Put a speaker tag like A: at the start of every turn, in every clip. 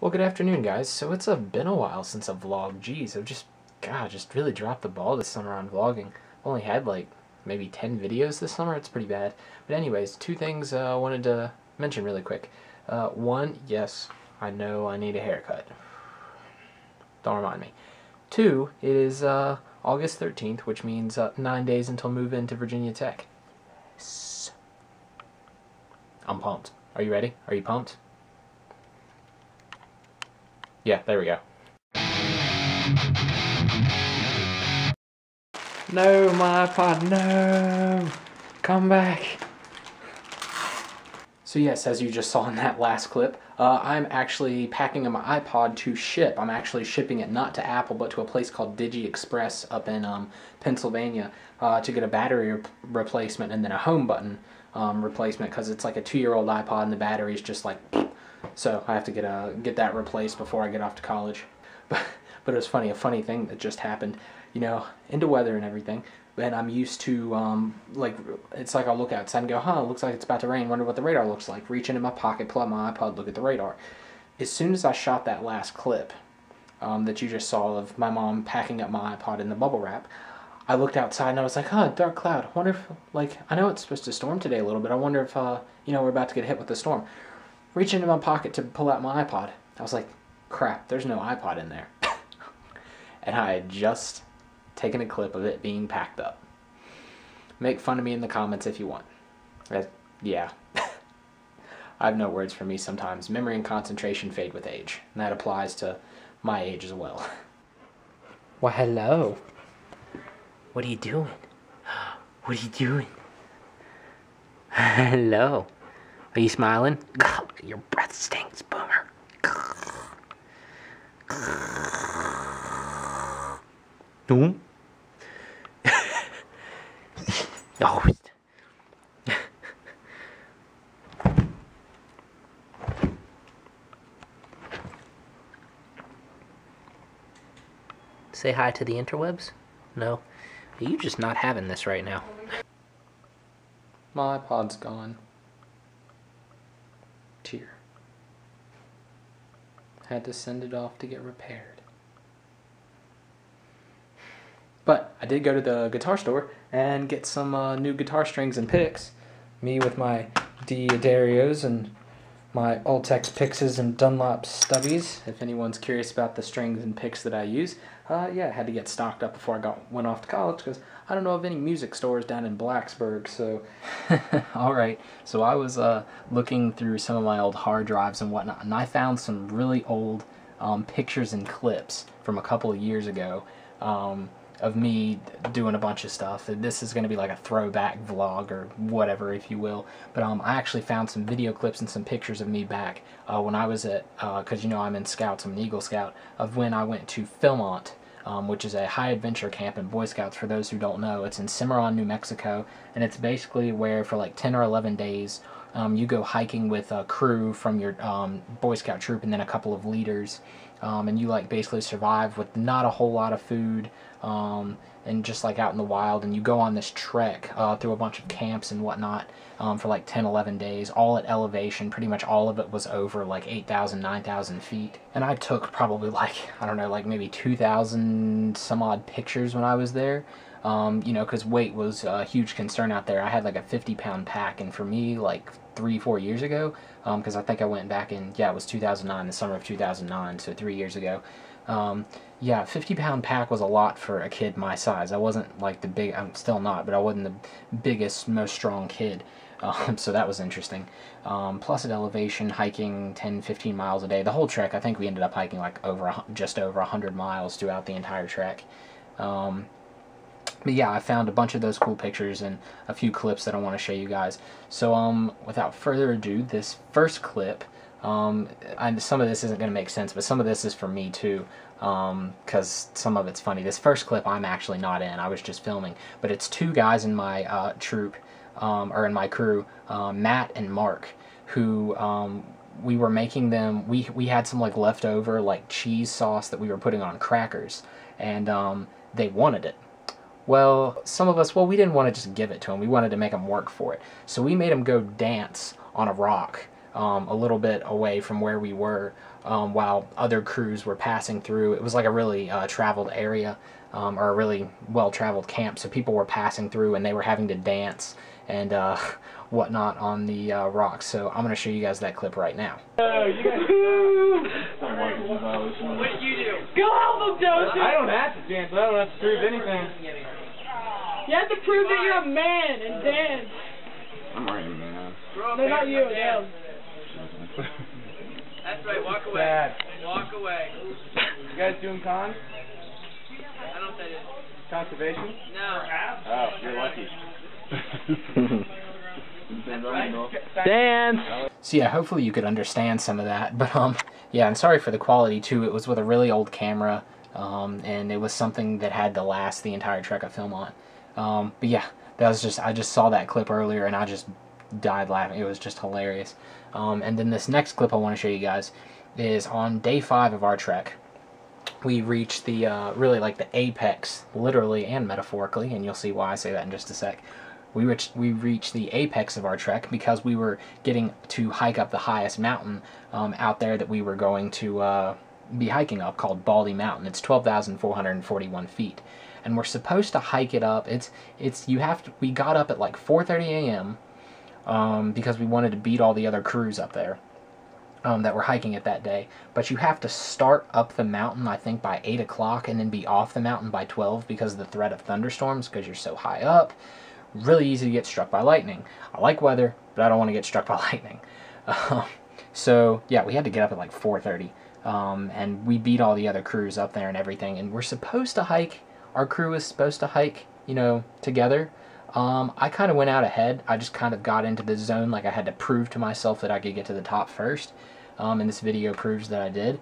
A: Well, good afternoon, guys. So it's been a while since I've vlogged. Jeez, just really dropped the ball this summer on vlogging. I've only had like maybe 10 videos this summer. It's pretty bad. But anyways, two things I wanted to mention really quick. One, yes, I know I need a haircut. Don't remind me. Two, it is August 13th, which means 9 days until move into Virginia Tech. Yes. I'm pumped. Are you ready? Are you pumped? Yeah, there we go. No, my iPod, no! Come back! So yes, as you just saw in that last clip, I'm actually packing up my iPod to ship. I'm actually shipping it not to Apple, but to a place called Digi Express up in Pennsylvania to get a battery replacement and then a home button replacement, because it's like a 2-year-old iPod and the battery's just like... So I have to get that replaced before I get off to college. But it was funny, a funny thing that just happened, you know, into weather and everything. And I'm used to, like, it's like I'll look outside and go, huh, it looks like it's about to rain, wonder what the radar looks like. Reach into my pocket, pull out my iPod, look at the radar. As soon as I shot that last clip that you just saw of my mom packing up my iPod in the bubble wrap, I looked outside and I was like, huh, dark cloud. I wonder if, like, I know it's supposed to storm today a little bit. I wonder if, you know, we're about to get hit with a storm. Reach into my pocket to pull out my iPod. I was like, crap, there's no iPod in there. And I had just taken a clip of it being packed up. Make fun of me in the comments if you want. Yeah. I have no words for me sometimes. Memory and concentration fade with age. And that applies to my age as well. Well, hello. What are you doing? What are you doing? Hello. Are you smiling? Your breath stinks, boomer. No. Oh. Say hi to the interwebs? No. Are you just not having this right now? My iPod's gone. Tear. Had to send it off to get repaired. But I did go to the guitar store and get some new guitar strings and picks. Me with my D'Addarios and my Ultex picks and Dunlop stubbies. If anyone's curious about the strings and picks that I use, yeah, I had to get stocked up before I went off to college because I don't know of any music stores down in Blacksburg. So, all right. So I was looking through some of my old hard drives and whatnot, and I found some really old pictures and clips from a couple of years ago. Of me doing a bunch of stuff. This is going to be like a throwback vlog or whatever, if you will. But I actually found some video clips and some pictures of me back when I was at, because you know I'm in Scouts, I'm an Eagle Scout, of when I went to Philmont, which is a high adventure camp in Boy Scouts. For those who don't know, it's in Cimarron, New Mexico, and it's basically where for like 10 or 11 days you go hiking with a crew from your Boy Scout troop and then a couple of leaders, and you like basically survive with not a whole lot of food, and just like out in the wild, and you go on this trek through a bunch of camps and whatnot for like 10-11 days, all at elevation. Pretty much all of it was over like 8,000, 9,000 feet. And I took probably like, I don't know, like maybe 2,000 some odd pictures when I was there. You know, because weight was a huge concern out there. I had like a 50-pound pack, and for me, like 3-4 years ago, because I think I went back in, yeah, it was 2009, the summer of 2009, so 3 years ago. Yeah, 50-pound pack was a lot for a kid my size. I wasn't like the big, I'm still not, but I wasn't the biggest, most strong kid. So that was interesting. Plus at elevation, hiking 10-15 miles a day. The whole trek, I think we ended up hiking like just over 100 miles throughout the entire trek. But yeah, I found a bunch of those cool pictures and a few clips that I want to show you guys. So without further ado, this first clip, some of this isn't going to make sense, but some of this is for me too, because some of it's funny. This first clip I'm actually not in, I was just filming, but it's two guys in my troop, or in my crew, Matt and Mark, who we were making them, we had some like leftover like cheese sauce that we were putting on crackers, and they wanted it. Well, some of us, well, we didn't want to just give it to them. We wanted to make them work for it. So we made them go dance on a rock a little bit away from where we were while other crews were passing through. It was like a really traveled area, or a really well-traveled camp, so people were passing through and they were having to dance and whatnot on the rocks. So I'm going to show you guys that clip right now.
B: What did you do? Go help him, Joseph!
C: I don't have to dance. I don't have to prove anything.
B: You have to prove that you're a man and dance.
C: I'm already a man.
B: No, not you, them.
D: That's right, walk away.
C: Dad.
D: Walk away.
C: You guys doing cons?
D: I don't say it.
C: Conservation?
D: No.
C: Oh, you're lucky.
A: Dance! So yeah, hopefully you could understand some of that, but yeah, I'm sorry for the quality too. It was with a really old camera, and it was something that had to last the entire trek of film on. But yeah, that was just, I just saw that clip earlier and I just died laughing. It was just hilarious. And then this next clip I want to show you guys is on day 5 of our trek. We reached the, really like the apex, literally and metaphorically, and you'll see why I say that in just a sec. We reached the apex of our trek because we were getting to hike up the highest mountain out there that we were going to be hiking up, called Baldy Mountain. It's 12,441 feet. And we're supposed to hike it up. We got up at like 4:30 a.m. Because we wanted to beat all the other crews up there that were hiking it that day. But you have to start up the mountain, I think, by 8 o'clock and then be off the mountain by 12 because of the threat of thunderstorms, because you're so high up. Really easy to get struck by lightning. I like weather, but I don't want to get struck by lightning. So, yeah, we had to get up at like 4:30. And we beat all the other crews up there and everything. And we're supposed to hike, our crew was supposed to hike, you know, together. I kind of went out ahead. I just kind of got into the zone, like I had to prove to myself that I could get to the top first. And this video proves that I did.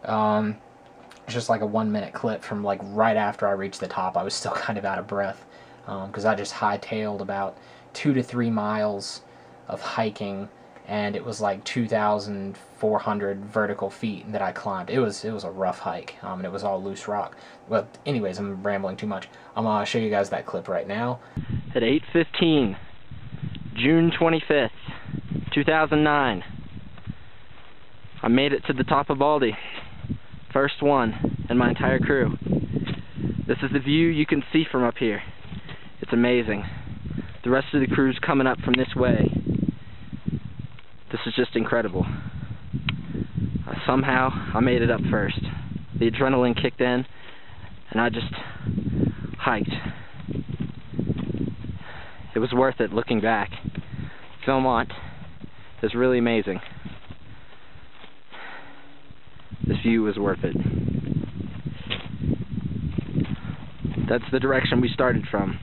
A: It's just like a 1-minute clip from like right after I reached the top. I was still kind of out of breath because I just hightailed about 2 to 3 miles of hiking, and it was like 2,400 vertical feet that I climbed. It was a rough hike, and it was all loose rock. Well, anyways, I'm rambling too much. I'm gonna show you guys that clip right now.
E: At 8:15, June 25th, 2009, I made it to the top of Baldy. First one in my entire crew. This is the view you can see from up here. It's amazing. The rest of the crew's coming up from this way. This is just incredible. Somehow, I made it up first. The adrenaline kicked in, and I just hiked. It was worth it looking back. Philmont is really amazing. This view was worth it. That's the direction we started from,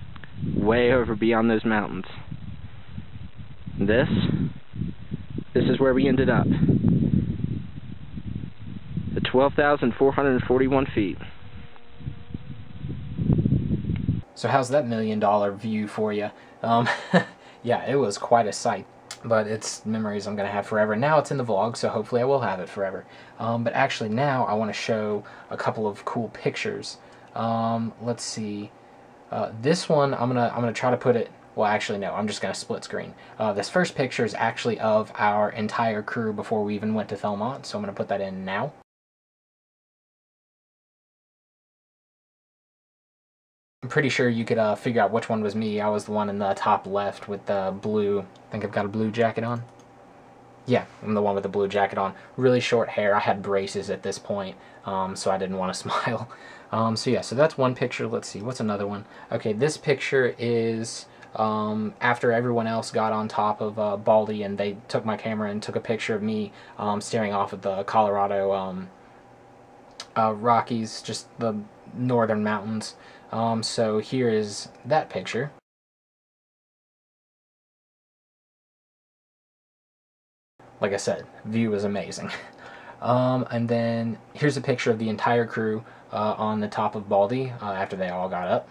E: way over beyond those mountains. This is where we ended up. At 12,441 feet.
A: So how's that $1 million view for you? Yeah, it was quite a sight. But it's memories I'm going to have forever. Now it's in the vlog, so hopefully I will have it forever. But actually now I want to show a couple of cool pictures. Let's see. This one, I'm gonna try to put it... Well, actually, no. I'm just going to split screen. This first picture is actually of our entire crew before we even went to Philmont, so I'm going to put that in now. I'm pretty sure you could figure out which one was me. I was the one in the top left with the blue... I think I've got a blue jacket on. Yeah, I'm the one with the blue jacket on. Really short hair. I had braces at this point, so I didn't want to smile. So yeah, so that's one picture. Let's see, what's another one? Okay, this picture is after everyone else got on top of Baldy, and they took my camera and took a picture of me staring off at the Colorado Rockies, just the northern mountains. So here is that picture. Like I said, view is amazing. And then here's a picture of the entire crew on the top of Baldy after they all got up.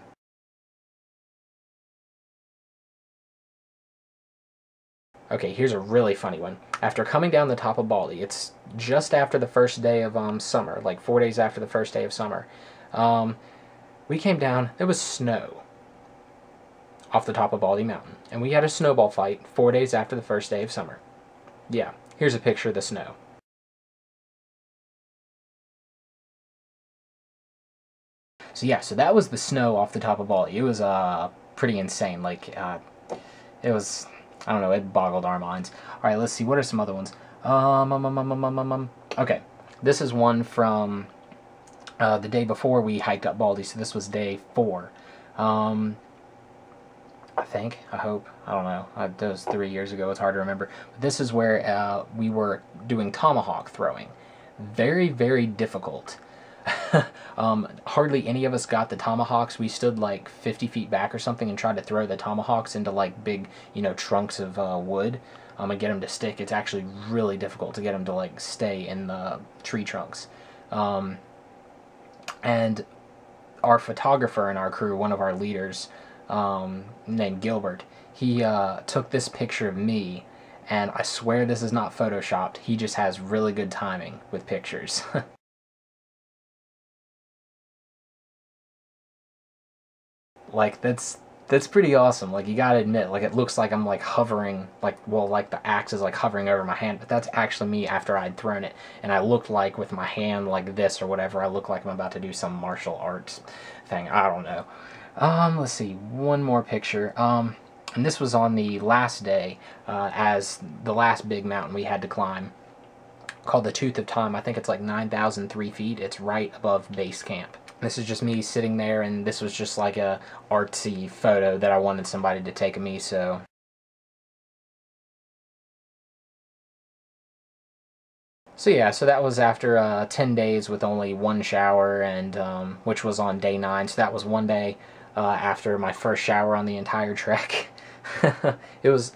A: Okay, here's a really funny one. After coming down the top of Baldy, it's just after the first day of summer, like 4 days after the first day of summer. We came down, there was snow off the top of Baldy Mountain. And we had a snowball fight 4 days after the first day of summer. Yeah, here's a picture of the snow. So yeah, so that was the snow off the top of Baldy. It was pretty insane. Like it was, I don't know, it boggled our minds. All right, let's see. What are some other ones? Okay, this is one from the day before we hiked up Baldy. So this was day 4. I think, I hope, I don't know. That was 3 years ago. It's hard to remember. But this is where we were doing tomahawk throwing. Very, very difficult. Hardly any of us got the tomahawks. We stood like 50 feet back or something and tried to throw the tomahawks into like big, you know, trunks of wood and get them to stick. It's actually really difficult to get them to like stay in the tree trunks. And our photographer in our crew, one of our leaders, named Gilbert, he took this picture of me, and I swear this is not photoshopped. He just has really good timing with pictures. Like that's pretty awesome. Like, you gotta admit, like, it looks like I'm like hovering, like, well, like the axe is like hovering over my hand, but that's actually me after I'd thrown it, and I looked like with my hand like this or whatever. I look like I'm about to do some martial arts thing. I don't know. Let's see, one more picture. And this was on the last day, as the last big mountain we had to climb, called the Tooth of Time. I think it's like 9,003 feet. It's right above base camp. This is just me sitting there, and this was just like a artsy photo that I wanted somebody to take of me, so. So yeah, so that was after 10 days with only one shower, and which was on day 9. So that was one day after my first shower on the entire trek. It was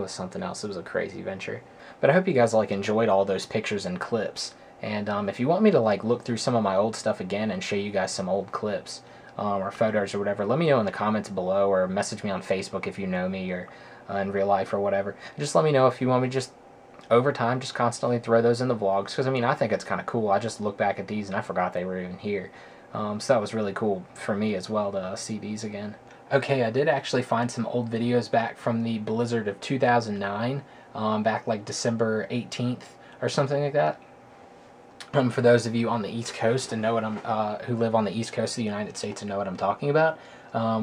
A: something else. It was a crazy venture. But I hope you guys like enjoyed all those pictures and clips. And if you want me to like look through some of my old stuff again and show you guys some old clips or photos or whatever, let me know in the comments below, or message me on Facebook if you know me, or in real life or whatever. Just let me know if you want me to just over time just constantly throw those in the vlogs, because I mean, I think it's kind of cool. I just look back at these and I forgot they were even here. So that was really cool for me as well to see these again. Okay, I did actually find some old videos back from the blizzard of 2009, back like December 18th or something like that. For those of you on the East Coast and know what who live on the East Coast of the United States and know what I'm talking about,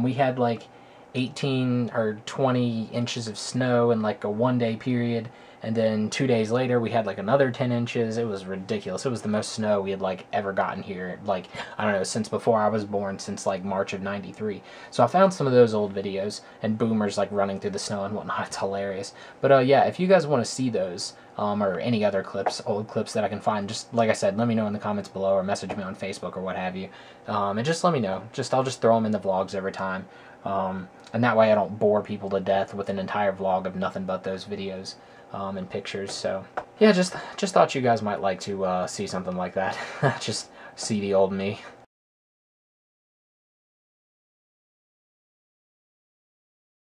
A: we had like 18 or 20 inches of snow in like a one-day period, and then 2 days later we had like another 10 inches. It was ridiculous. It was the most snow we had like ever gotten here, like, I don't know, since before I was born, since like March of '93. So I found some of those old videos, and boomers like running through the snow and whatnot. It's hilarious. But yeah, if you guys want to see those, or any other clips, old clips that I can find, just like I said, let me know in the comments below, or message me on Facebook or what have you, and just let me know. I'll just throw them in the vlogs every time, and that way I don't bore people to death with an entire vlog of nothing but those videos and pictures. So yeah, just thought you guys might like to see something like that. Just see the old me.